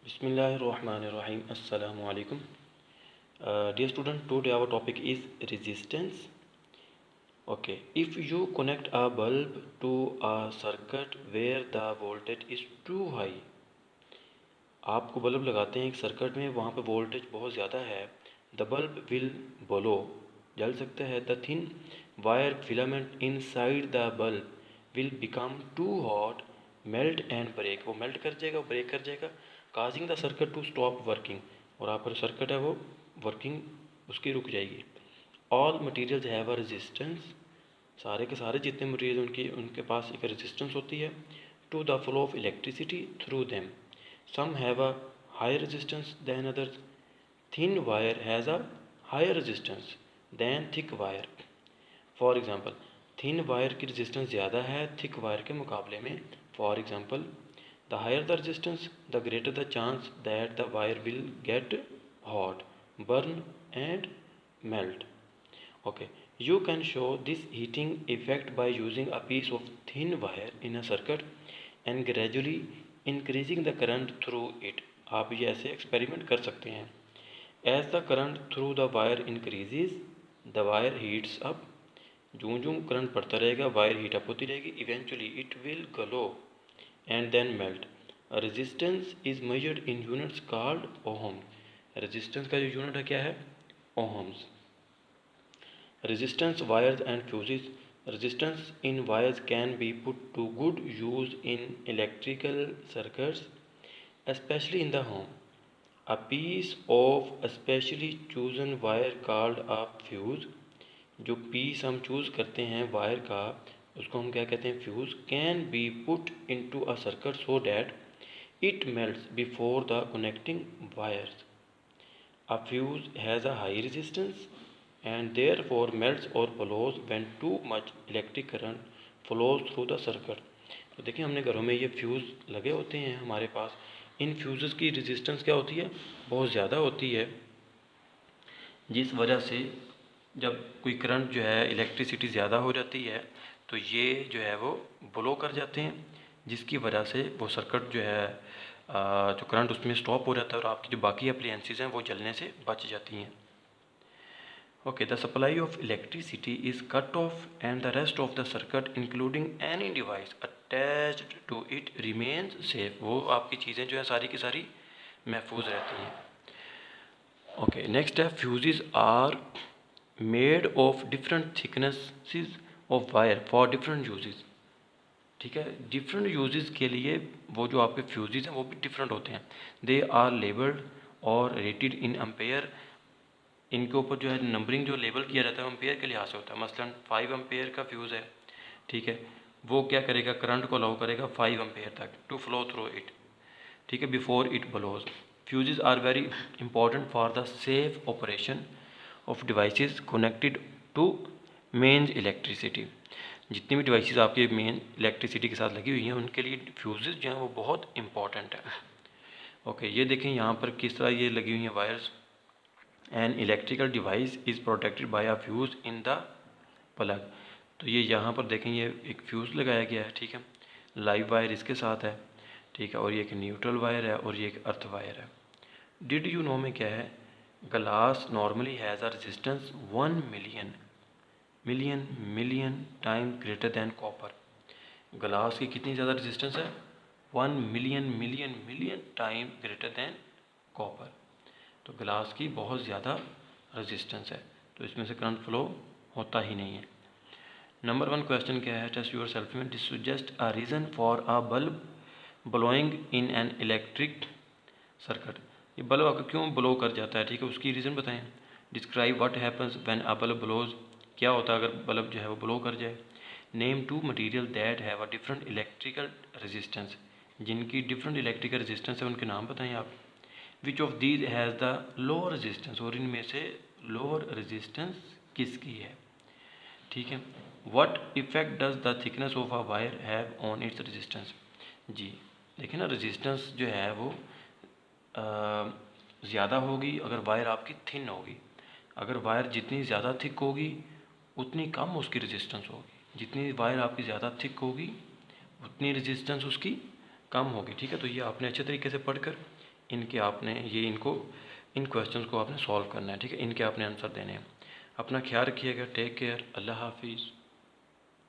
Bismillahirrahmanirrahim. Assalamu alaikum. Dear student, today our topic is resistance. Okay, if you connect a bulb to a circuit where the voltage is too high, आपको bulb लगाते हैं एक circuit में, वहाँ पे voltage बहुत ज़्यादा है. द बल्ब विल ब्लो, जल सकता है. The thin wire filament inside the bulb will become too hot, melt and break. वो मेल्ट कर जाएगा, ब्रेक कर जाएगा, causing the circuit to stop working. और आपका सर्किट है वो वर्किंग उसकी रुक जाएगी. All materials have a resistance, सारे के सारे जितने मटीरियल उनके पास एक रेजिस्टेंस होती है. To the flow of electricity through them. Some have a higher resistance than others. Thin wire has a higher resistance than thick wire. For example, thin wire की resistance ज़्यादा है thick wire के मुकाबले में. For example, the higher the resistance, the greater the chance that the wire will get hot, burn and melt. Okay, you can show this heating effect by using a piece of thin wire in a circuit and gradually increasing the current through it. आप ये ऐसे experiment कर सकते हैं. As the current through the wire increases, the wire heats up. जूं जूं current बढ़ता रहेगा, वायर हीट अप होती रहेगी. Eventually it will glow and then melt. A resistance is measured in units called ohm. Resistance का जो unit है क्या है? Ohm's. Resistance wires and fuses. Resistance in wires can be put to good use in electrical circuits, especially in the home. A piece of a specially chosen wire called a fuse, जो piece हम choose करते हैं wire का, उसको हम क्या कहते हैं? Fuse. Can be put into a circuit so that it melts before the connecting wires. A fuse has a high resistance and therefore melts or blows when too much electric current flows through the circuit. तो देखिए, हमने घरों में ये fuse लगे होते हैं हमारे पास. इन फ्यूज़ की रेजिस्टेंस क्या होती है? बहुत ज़्यादा होती है, जिस वजह से जब कोई करंट जो है इलेक्ट्रिसिटी ज़्यादा हो जाती है तो ये जो है वो ब्लो कर जाते हैं, जिसकी वजह से वो सर्किट जो है जो करंट उसमें स्टॉप हो जाता है और आपकी जो बाकी अप्लायंसेस हैं वो जलने से बच जाती हैं. Okay, the supply of electricity is cut off and the rest of the circuit including any device attached to it remains safe. वो आपकी चीज़ें जो है सारी की सारी महफूज रहती हैं. ओके, नेक्स्ट है fuses are made of different thicknesses of wire for different uses. ठीक है, डिफरेंट यूजेस के लिए वो जो आपके फ्यूजेस हैं वो भी डिफरेंट होते हैं. दे आर लेबल्ड और रेटेड इन एम्पेयर. इनके ऊपर जो है नंबरिंग जो लेबल किया जाता है एम्पेयर के लिहाज से होता है. मसलन 5 एम्पेयर का फ्यूज़ है, ठीक है, वो क्या करेगा? करंट को अलाउ करेगा 5 एम्पेयर तक टू फ्लो थ्रू इट, ठीक है, before it blows. Fuses are very important for the safe operation of devices connected to main electricity. जितनी भी डिवाइसेस आपके मेन इलेक्ट्रिसिटी के साथ लगी हुई हैं उनके लिए फ्यूजेस जो हैं वो बहुत इंपॉर्टेंट है. ओके, ये देखें यहाँ पर किस तरह ये लगी हुई हैं wires. An electrical device is protected by a fuse in the plug. तो ये यहाँ पर देखें ये एक फ्यूज़ लगाया गया है, ठीक है, लाइव वायर इसके साथ है, ठीक है, और ये एक न्यूट्रल वायर है और ये एक अर्थ वायर है. डिड यू नो में क्या है? Glass normally has a resistance 1 million million million time greater than copper. Glass की कितनी ज़्यादा रेजिस्टेंस है? 1 million million million time greater than copper. तो ग्लास की बहुत ज़्यादा रेजिस्टेंस है, तो इसमें से करंट फ्लो होता ही नहीं है. नंबर 1 क्वेश्चन क्या है? टेस्ट योर सेल्फ में. Suggest a reason for a bulb blowing in an electric circuit. ये बल्ब आपका क्यों ब्लो कर जाता है, ठीक है, उसकी रीज़न बताएं. Describe what happens when a bulb blows. क्या होता है अगर बल्ब जो है वो ब्लो कर जाए. Name 2 material that have a different electrical resistance. जिनकी डिफरेंट इलेक्ट्रिकल रेजिस्टेंस है उनके नाम बताएं आप. Which of these has the lower resistance. और इनमें से लोअर रेजिस्टेंस किसकी है, ठीक है. What effect does the thickness of a wire have on its resistance. जी देखिए ना, रेजिस्टेंस जो है वो ज़्यादा होगी अगर वायर आपकी थिन होगी. अगर वायर जितनी ज़्यादा थिक होगी उतनी कम उसकी रेजिस्टेंस होगी. जितनी वायर आपकी ज़्यादा थिक होगी उतनी रेजिस्टेंस उसकी कम होगी, ठीक है. तो ये आपने अच्छे तरीके से पढ़कर इनके आपने इन क्वेश्चंस को आपने सॉल्व करना है, ठीक है, इनके आपने आंसर देने हैं। अपना ख्याल रखिएगा। Take care. अल्लाह हाफिज़।